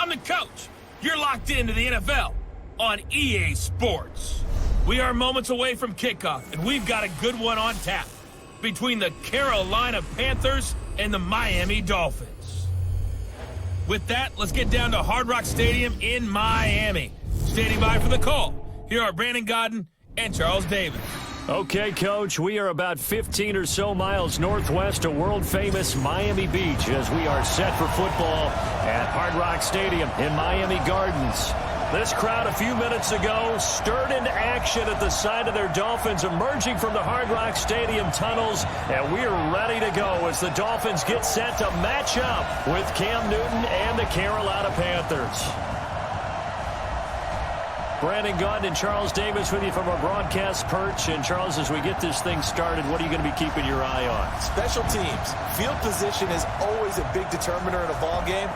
I'm the coach. You're locked into the NFL on EA Sports. We are moments away from kickoff, and we've got a good one on tap between the Carolina Panthers and the Miami Dolphins. With that, let's get down to Hard Rock Stadium in Miami. Standing by for the call, here are Brandon Godden and Charles Davis. Okay, Coach, we are about 15 or so miles northwest of world-famous Miami Beach as we are set for football at Hard Rock Stadium in Miami Gardens. This crowd a few minutes ago stirred into action at the side of their Dolphins emerging from the Hard Rock Stadium tunnels, and we are ready to go as the Dolphins get set to match up with Cam Newton and the Carolina Panthers. Brandon Godden and Charles Davis with you from our broadcast perch. And, Charles, as we get this thing started, what are you going to be keeping your eye on? Special teams. Field position is always a big determiner in a ball game.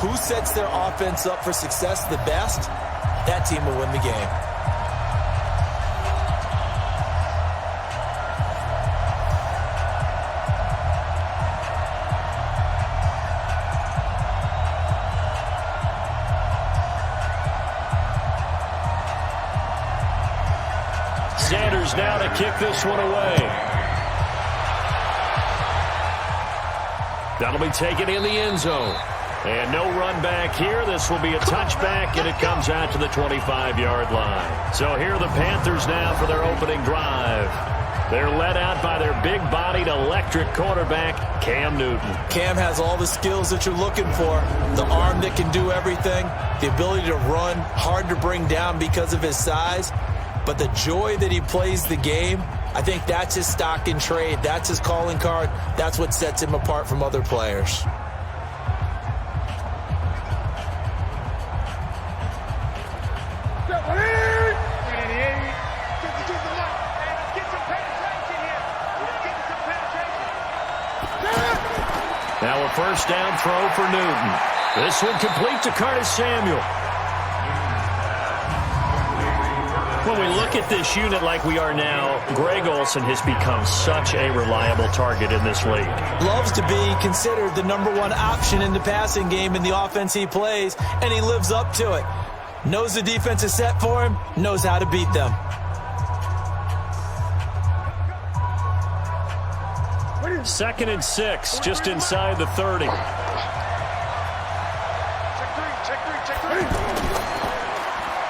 Who sets their offense up for success the best, that team will win the game. Sanders now to kick this one away. That'll be taken in the end zone. And no run back here. This will be a touchback, and it comes out to the 25-yard line. So here are the Panthers now for their opening drive. They're led out by their big-bodied electric quarterback, Cam Newton. Cam has all the skills that you're looking for. The arm that can do everything. The ability to run, hard to bring down because of his size. But the joy that he plays the game, I think that's his stock in trade. That's his calling card. That's what sets him apart from other players. Now a first down throw for Newton. This one complete to Curtis Samuel. When we look at this unit like we are now, Greg Olsen has become such a reliable target in this league. Loves to be considered the #1 option in the passing game in the offense he plays, and he lives up to it. Knows the defense is set for him, knows how to beat them. Second and 6, just inside the 30.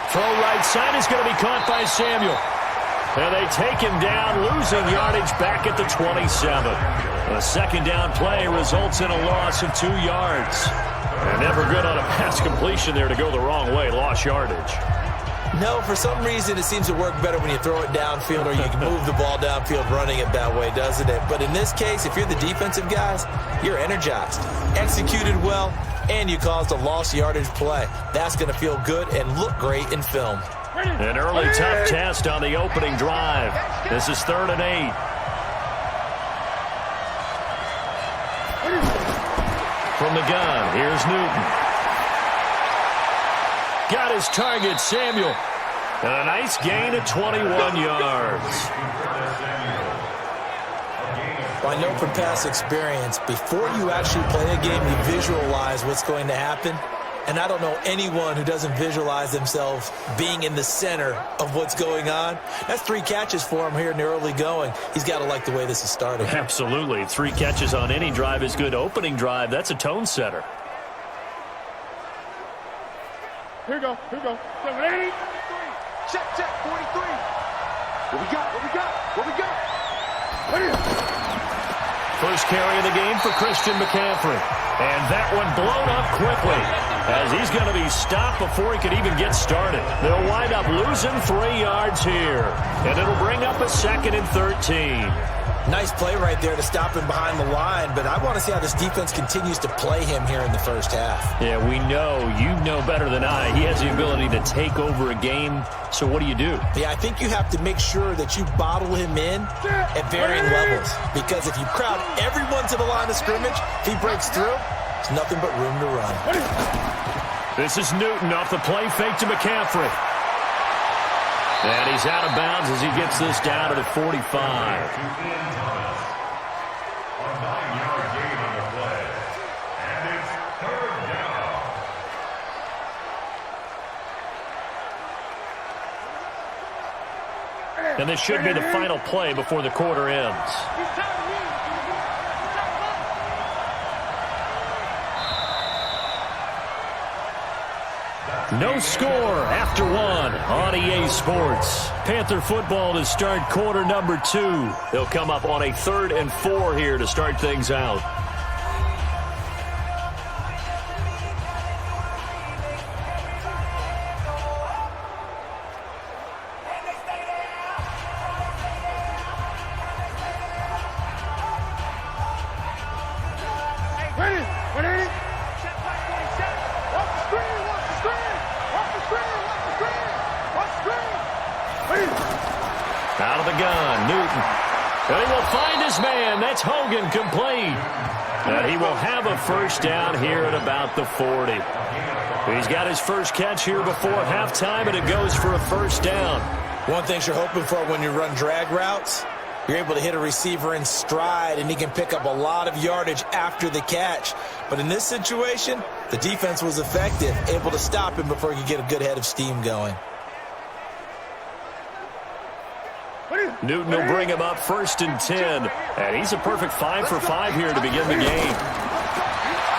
Throw right side is going to be caught by Samuel. And they take him down, losing yardage back at the 27. A second down play results in a loss of 2 yards. And never good on a pass completion there to go the wrong way, lost yardage. No, for some reason it seems to work better when you throw it downfield or you can move the ball downfield running it that way, doesn't it? But in this case, if you're the defensive guys, you're energized, executed well, and you caused a lost yardage play. That's going to feel good and look great in film. An early tough test on the opening drive. This is 3rd and 8. From the gun, here's Newton. Got his target, Samuel. And a nice gain of 21 yards. Well, I know from past experience, before you actually play a game, you visualize what's going to happen. And I don't know anyone who doesn't visualize themselves being in the center of what's going on. That's 3 catches for him here in the early going. He's got to like the way this is starting. Absolutely. 3 catches on any drive is good. Opening drive, that's a tone setter. Here we go. 7-8. Check, 43. What we got? First carry of the game for Christian McCaffrey. And that one blown up quickly as he's going to be stopped before he could even get started. They'll wind up losing 3 yards here. And it'll bring up a 2nd and 13. Nice play right there to stop him behind the line, but I want to see how this defense continues to play him here in the first half. Yeah, we know. You know better than I. He has the ability to take over a game. So what do you do? Yeah, I think you have to make sure that you bottle him in at varying levels. Because if you crowd everyone to the line of scrimmage, if he breaks through, there's nothing but room to run. This is Newton off the play fake to McCaffrey. And he's out of bounds as he gets this down to the 45. And this should be the final play before the quarter ends. No score after one on EA Sports. Panther football to start quarter number 2. They'll come up on a 3rd and 4 here to start things out. Out of the gun, Newton. And he will find his man. That's Hogan complete. And he will have a first down here at about the 40. He's got his first catch here before halftime, and it goes for a first down. One thing you're hoping for when you run drag routes, you're able to hit a receiver in stride, and he can pick up a lot of yardage after the catch. But in this situation, the defense was effective, able to stop him before he could get a good head of steam going. Newton will bring him up 1st and 10. And he's a perfect 5 for 5 here to begin the game.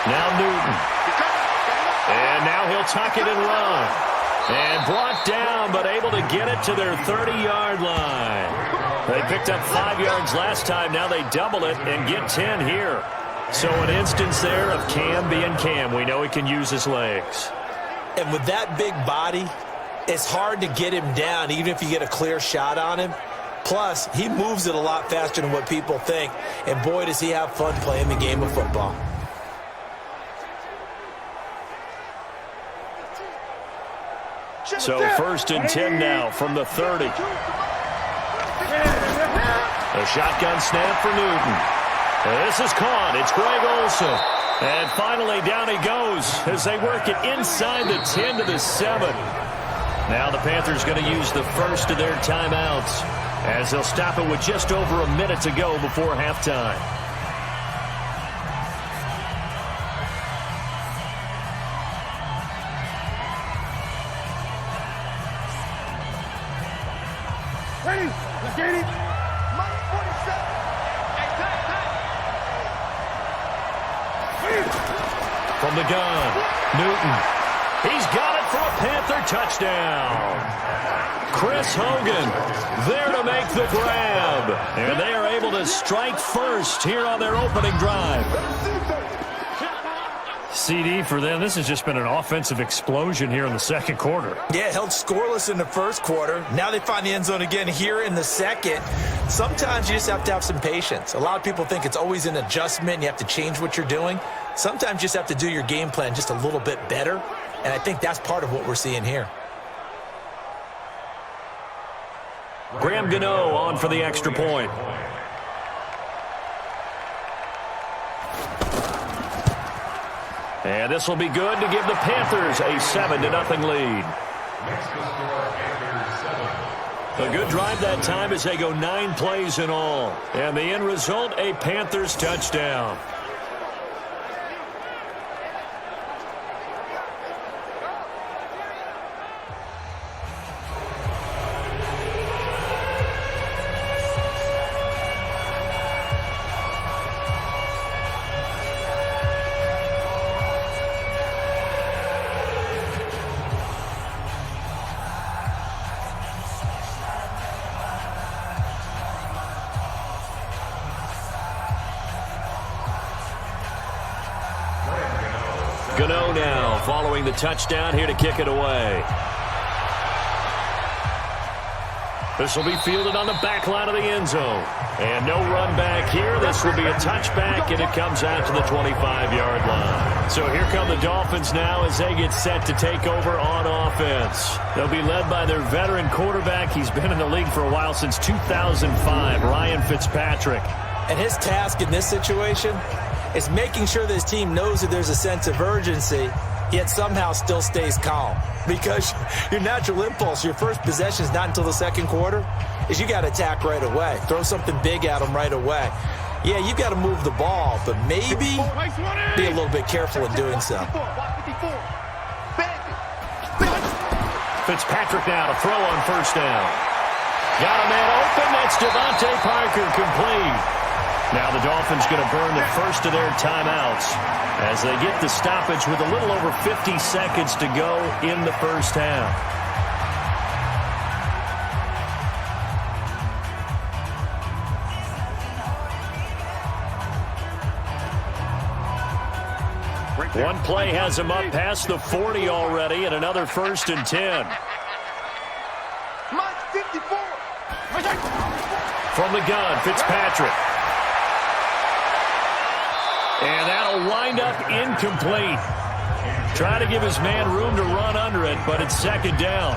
Now Newton. And now he'll tuck it and run. And brought down, but able to get it to their 30-yard line. They picked up 5 yards last time. Now they double it and get 10 here. So an instance there of Cam being Cam. We know he can use his legs. And with that big body, it's hard to get him down, even if you get a clear shot on him. Plus, he moves it a lot faster than what people think. And boy, does he have fun playing the game of football. So 1st and 10 now from the 30. A shotgun snap for Newton. This is caught. It's Greg Olsen. And finally down he goes as they work it inside the 10 to the 7. Now the Panthers going to use the first of their timeouts as they'll stop it with just over a minute to go before halftime. Ready? Let's get it. Minus 47. From the gun, Newton. He's got it for a Panther touchdown. Chris Hogan there to make the grab. And they are able to strike first here on their opening drive. CD for them. This has just been an offensive explosion here in the second quarter. Yeah, held scoreless in the first quarter. Now they find the end zone again here in the second. Sometimes you just have to have some patience. A lot of people think it's always an adjustment. And you have to change what you're doing. Sometimes you just have to do your game plan just a little bit better. And I think that's part of what we're seeing here. Graham Gano on for the extra point. And this will be good to give the Panthers a 7-0 lead. A good drive that time as they go 9 plays in all. And the end result, a Panthers touchdown. Gano now following the touchdown here to kick it away. This will be fielded on the back line of the end zone. And no run back here. This will be a touchback, and it comes out to the 25-yard line. So here come the Dolphins now as they get set to take over on offense. They'll be led by their veteran quarterback. He's been in the league for a while, since 2005, Ryan Fitzpatrick. And his task in this situation is making sure that his team knows that there's a sense of urgency, yet somehow still stays calm. Because your natural impulse, your first possession is not until the second quarter, is you got to attack right away. Throw something big at them right away. Yeah, you've got to move the ball, but maybe be a little bit careful in doing so. Fitzpatrick now to throw on first down. Got a man open. That's Devontae Parker complete. Now the Dolphins going to burn the first of their timeouts as they get the stoppage with a little over 50 seconds to go in the first half. One play has him up past the 40 already, and another 1st and 10. From the gun, Fitzpatrick. And that'll wind up incomplete. Trying to give his man room to run under it, but it's 2nd down.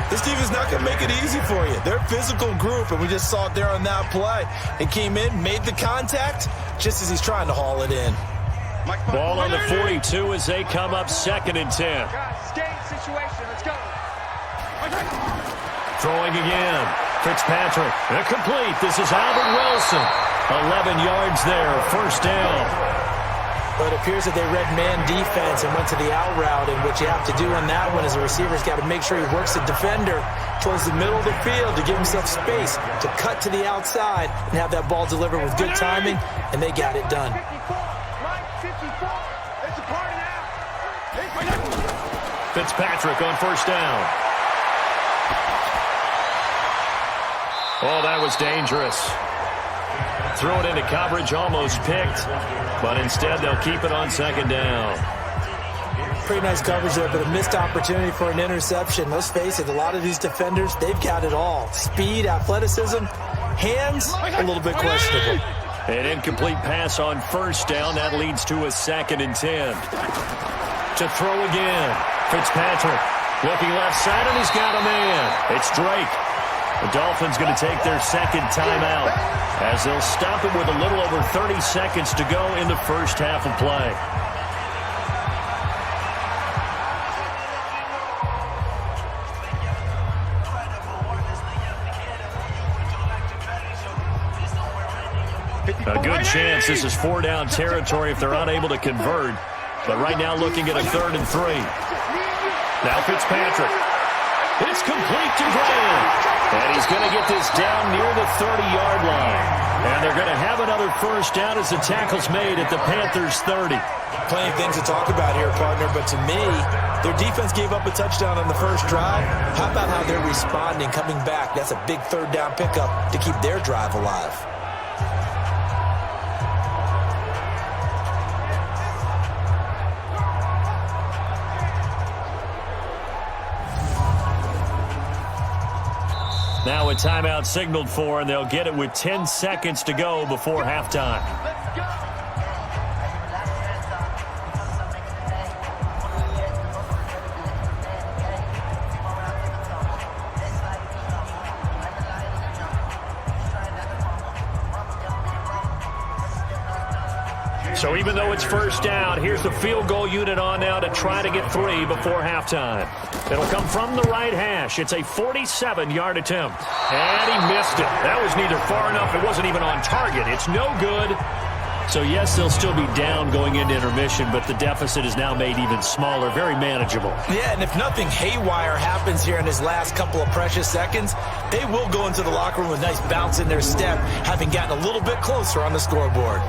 This defense is not going to make it easy for you. They're a physical group, and we just saw it there on that play. It came in, made the contact, just as he's trying to haul it in. Ball on the 42 as they come up 2nd and 10. Let's go. Throwing again. Fitzpatrick. Complete. This is Albert Wilson. 11 yards there. 1st down. But it appears that they read man defense and went to the out route, and what you have to do on that one is the receiver's got to make sure he works the defender towards the middle of the field to give himself space to cut to the outside and have that ball delivered with good timing, and they got it done. Fitzpatrick on 1st down. Oh, that was dangerous. Throw it into coverage, almost picked, but instead they'll keep it on 2nd down. Pretty nice coverage there, but a missed opportunity for an interception. Let's face it, a lot of these defenders, they've got it all. Speed, athleticism, hands, a little bit questionable. An incomplete pass on 1st down. That leads to a 2nd and 10. To throw again. Fitzpatrick looking left side, and he's got a man. It's Drake. The Dolphins going to take their 2nd timeout as they'll stop it with a little over 30 seconds to go in the first half of play. A good chance this is 4-down territory if they're unable to convert. But right now looking at a 3rd and 3. Now Fitzpatrick. It's complete to Graham. And he's going to get this down near the 30-yard line. And they're going to have another 1st down as the tackle's made at the Panthers' 30. Plenty of things to talk about here, partner, but to me, their defense gave up a touchdown on the first drive. How about how they're responding, coming back? That's a big 3rd down pickup to keep their drive alive. Now a timeout signaled for, and they'll get it with 10 seconds to go before halftime. So even though it's 1st down, here's the field goal unit on now to try to get 3 before halftime. It'll come from the right hash. It's a 47-yard attempt. And he missed it. That was neither far enough. It wasn't even on target. It's no good. So, yes, they'll still be down going into intermission, but the deficit is now made even smaller, very manageable. Yeah, and if nothing haywire happens here in his last couple of precious seconds, they will go into the locker room with a nice bounce in their step, having gotten a little bit closer on the scoreboard.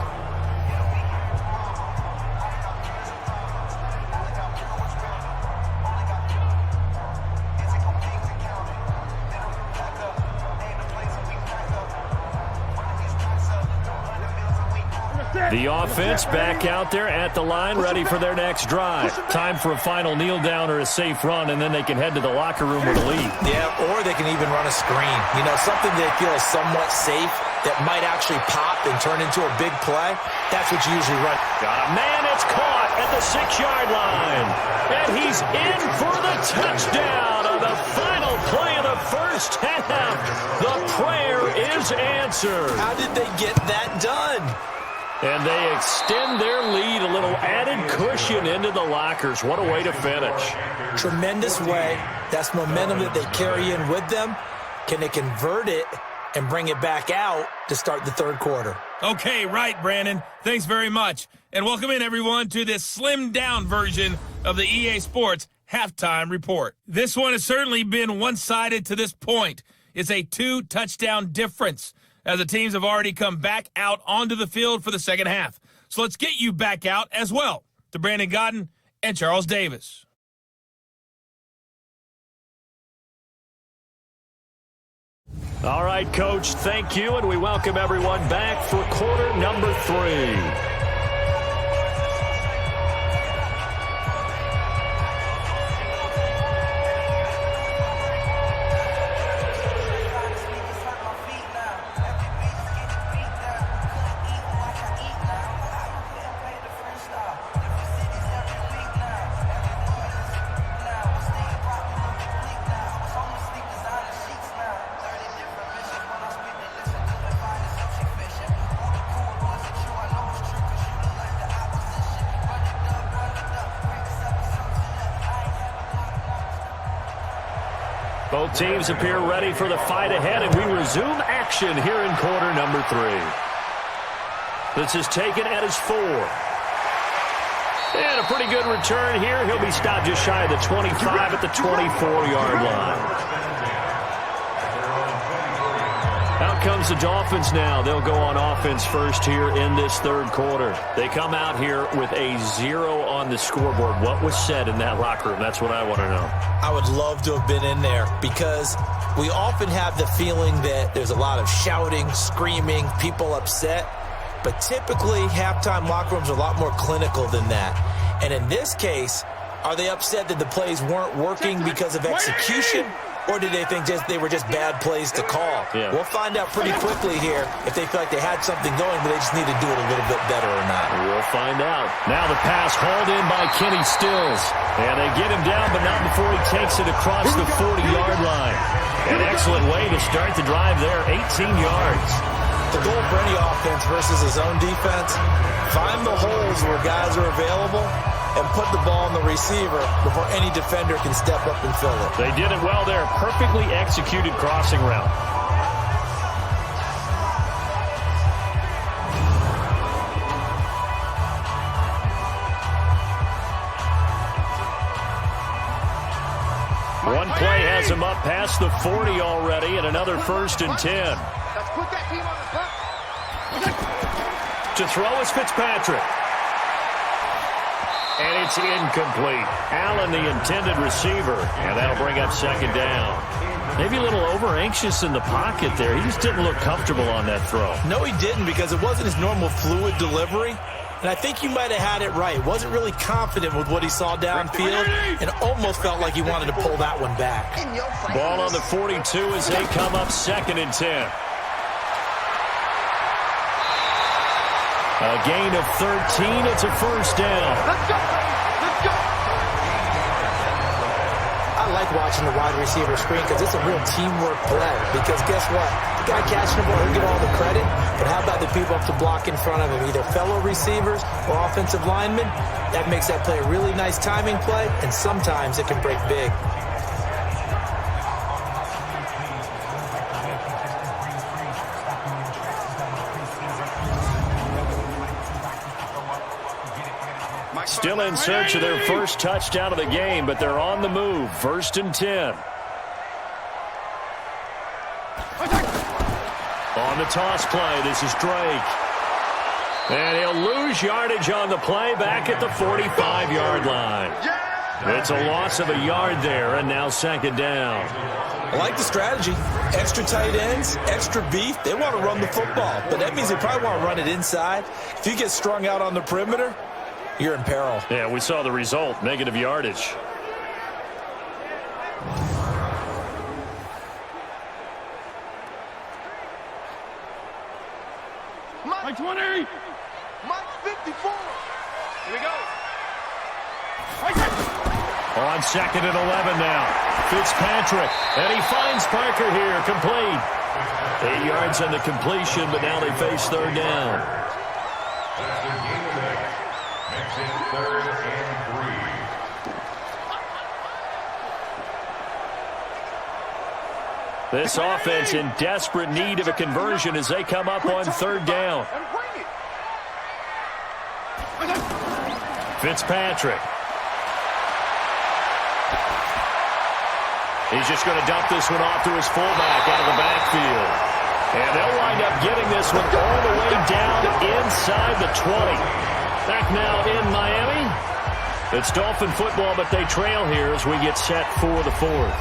The offense back out there at the line, ready for their next drive. Time for a final kneel down or a safe run, and then they can head to the locker room with a lead. Yeah, or they can even run a screen. You know, something they feel is somewhat safe that might actually pop and turn into a big play. That's what you usually run. Got a man, it's caught at the 6-yard line. And he's in for the touchdown on the final play of the first half. The prayer is answered. How did they get that done? And they extend their lead, a little added cushion into the lockers. What a way to finish. Tremendous way. That's momentum that they carry in with them. Can they convert it and bring it back out to start the 3rd quarter? Okay, right, Brandon. Thanks very much. And welcome in, everyone, to this slimmed-down version of the EA Sports Halftime Report. This one has certainly been one-sided to this point. is a 2-touchdown difference, as the teams have already come back out onto the field for the second half. So let's get you back out as well. To Brandon Godden and Charles Davis. All right, Coach, thank you, and we welcome everyone back for quarter number 3. Both teams appear ready for the fight ahead, and we resume action here in quarter number 3. This is taken at his 4. And a pretty good return here. He'll be stopped just shy of the 25 at the 24-yard line. Out comes the Dolphins now. They'll go on offense first here in this third quarter. They come out here with a 0 on the scoreboard. What was said in that locker room? That's what I want to know. I would love to have been in there because we often have the feeling that there's a lot of shouting, screaming, people upset. But typically, halftime locker rooms are a lot more clinical than that. And in this case, are they upset that the plays weren't working because of execution? Or did they think they were just bad plays to call? Yeah. We'll find out pretty quickly here if they feel like they had something going, but they just need to do it a little bit better or not. We'll find out. Now the pass hauled in by Kenny Stills. And they get him down, but not before he takes it across the 40-yard line. An excellent way to start the drive there, 18 yards. The goal for any offense versus his own defense, find the holes where guys are available and put the ball on the receiver before any defender can step up and fill it. They did it well there. Perfectly executed crossing route. One play has him up past the 40 already, and another 1st and 10. Let's put that team on the clock. To throw is Fitzpatrick. And it's incomplete. Allen, the intended receiver, and that'll bring up 2nd down. Maybe a little over-anxious in the pocket there. He just didn't look comfortable on that throw. No, he didn't, because it wasn't his normal fluid delivery. And I think you might have had it right. Wasn't really confident with what he saw downfield and almost felt like he wanted to pull that one back. Ball on the 42 as they come up 2nd and 10. A gain of 13. It's a 1st down. Let's go, let's go. I like watching the wide receiver screen because it's a real teamwork play. Because guess what? The guy catching the ball, he'll get all the credit. But how about the people up to block in front of him, either fellow receivers or offensive linemen? That makes that play a really nice timing play, and sometimes it can break big. Still in search of their first touchdown of the game, but they're on the move. 1st and 10. On the toss play, this is Drake. And he'll lose yardage on the play back at the 45-yard line. It's a loss of a yard there, and now 2nd down. I like the strategy. Extra tight ends, extra beef. They want to run the football, but that means they probably want to run it inside. If you get strung out on the perimeter, you're in peril. Yeah, we saw the result, negative yardage. Mike 20. Mike 54. Here we go. On 2nd and 11 now. Fitzpatrick, and he finds Parker here, complete. 8 yards on the completion, but now they face 3rd down. This offense in desperate need of a conversion as they come up on 3rd down. Fitzpatrick. He's just going to dump this one off to his fullback out of the backfield. And they'll wind up getting this one all the way down inside the 20. Back now in Miami. It's Dolphin football, but they trail here as we get set for the fourth.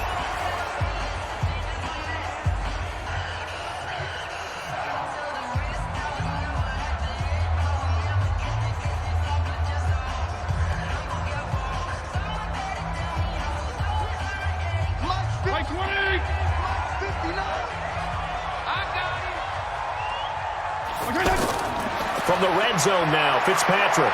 From the red zone now, Fitzpatrick.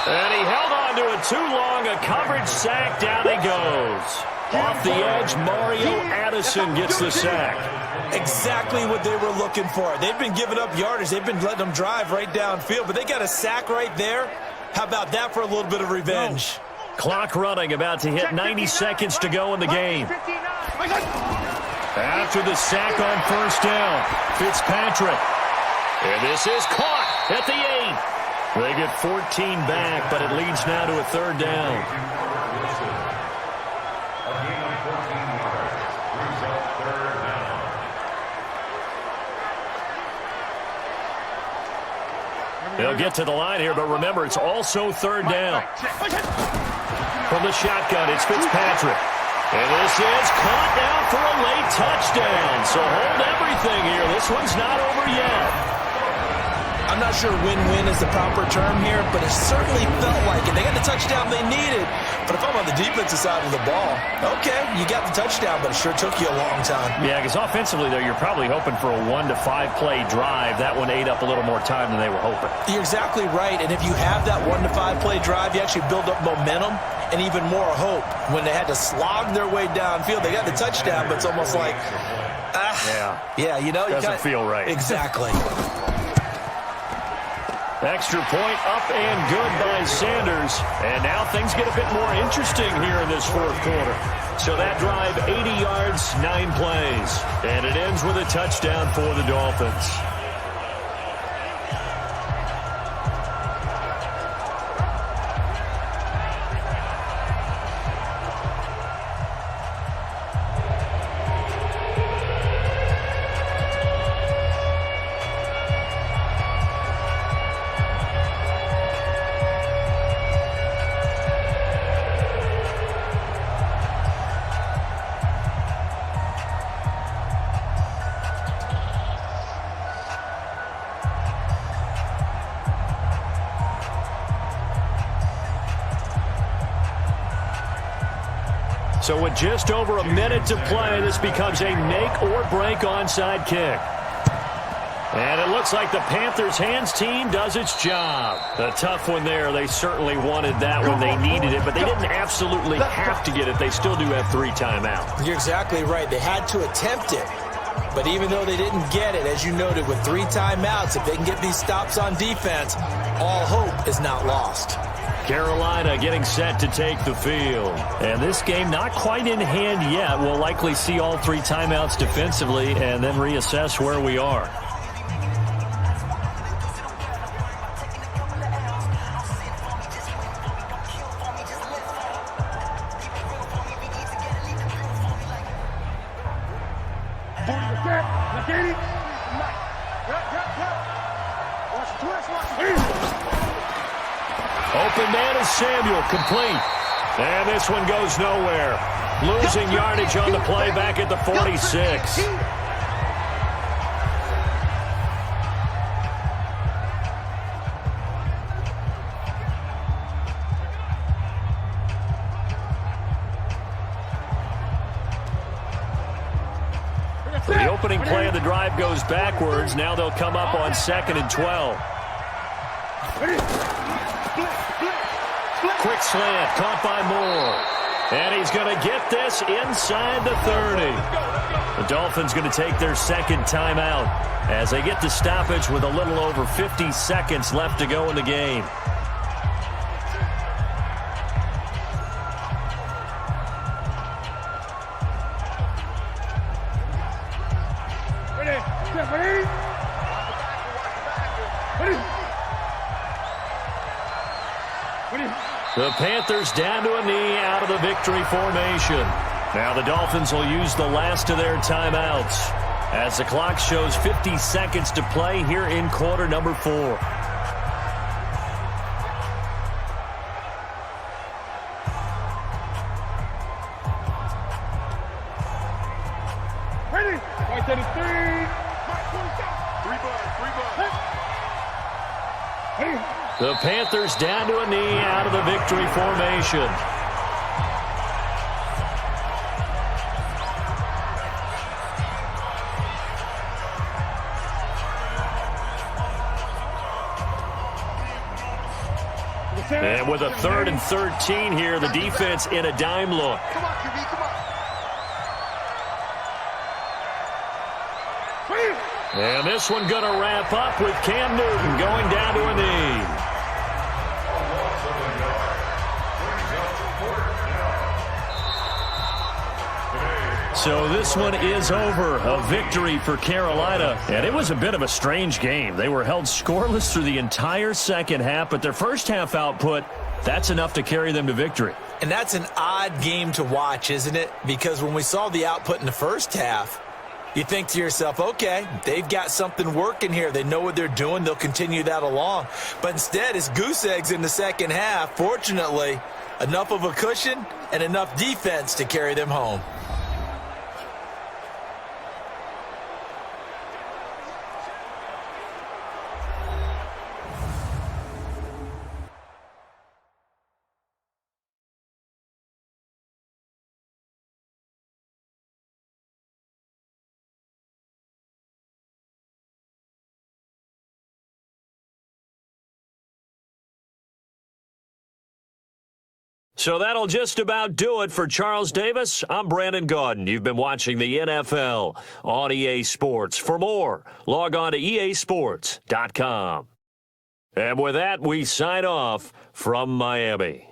And he held on to it too long. A coverage sack. Down he goes. Off the edge, Mario Addison gets the sack. Exactly what they were looking for. They've been giving up yardage. They've been letting them drive right downfield, but they got a sack right there. How about that for a little bit of revenge? Clock running, about to hit 90 seconds to go in the game. After the sack on first down, Fitzpatrick. And this is caught at the 8. They get 14 back, but it leads now to a third down. They'll get to the line here, but remember, it's also third down. From the shotgun, it's Fitzpatrick. And this is caught down for a late touchdown. So hold everything here. This one's not over yet. I'm not sure win-win is the proper term here, but it certainly felt like it. They got the touchdown they needed. But if I'm on the defensive side of the ball, okay, you got the touchdown, but it sure took you a long time. Yeah, because offensively, though, you're probably hoping for a 1 to 5 play drive. That one ate up a little more time than they were hoping. You're exactly right. And if you have that 1 to 5 play drive, you actually build up momentum and even more hope. When they had to slog their way downfield, they got the touchdown, but it's almost like, yeah, you know, doesn't feel right. Exactly. Extra point up and good by Sanders. And now things get a bit more interesting here in this fourth quarter. So that drive, 80 yards, 9 plays. And it ends with a touchdown for the Dolphins. So with just over a minute to play, this becomes a make-or-break onside kick. And it looks like the Panthers' hands team does its job. A tough one there. They certainly wanted that one. They needed it, but they didn't absolutely have to get it. They still do have 3 timeouts. You're exactly right. They had to attempt it. But even though they didn't get it, as you noted, with 3 timeouts, if they can get these stops on defense, all hope is not lost. Carolina getting set to take the field. And this game not quite in hand yet. We'll likely see all 3 timeouts defensively and then reassess where we are. Open man is Samuel, complete. And this one goes nowhere. Losing yardage on the play back at the 46. The opening play of the drive goes backwards. Now they'll come up on 2nd and 12. Quick slant, caught by Moore. And he's going to get this inside the 30. The Dolphins going to take their 2nd timeout as they get the stoppage with a little over 50 seconds left to go in the game. The Panthers down to a knee out of the victory formation. Now the Dolphins will use the last of their timeouts as the clock shows 50 seconds to play here in quarter number 4. Ready? Right to the 3. The Panthers down to a knee out of the victory formation. And with a 3rd and 13 here, the defense in a dime look. Come on, QB, come on. And this one going to wrap up with Cam Newton going down to a knee. So this one is over. A victory for Carolina. And it was a bit of a strange game. They were held scoreless through the entire second half, but their first half output, that's enough to carry them to victory. And that's an odd game to watch, isn't it? Because when we saw the output in the first half, you think to yourself, okay, they've got something working here. They know what they're doing. They'll continue that along. But instead, it's goose eggs in the second half. Fortunately, enough of a cushion and enough defense to carry them home. So that'll just about do it for Charles Davis. I'm Brandon Gaudin. You've been watching the NFL on EA Sports. For more, log on to easports.com. And with that, we sign off from Miami.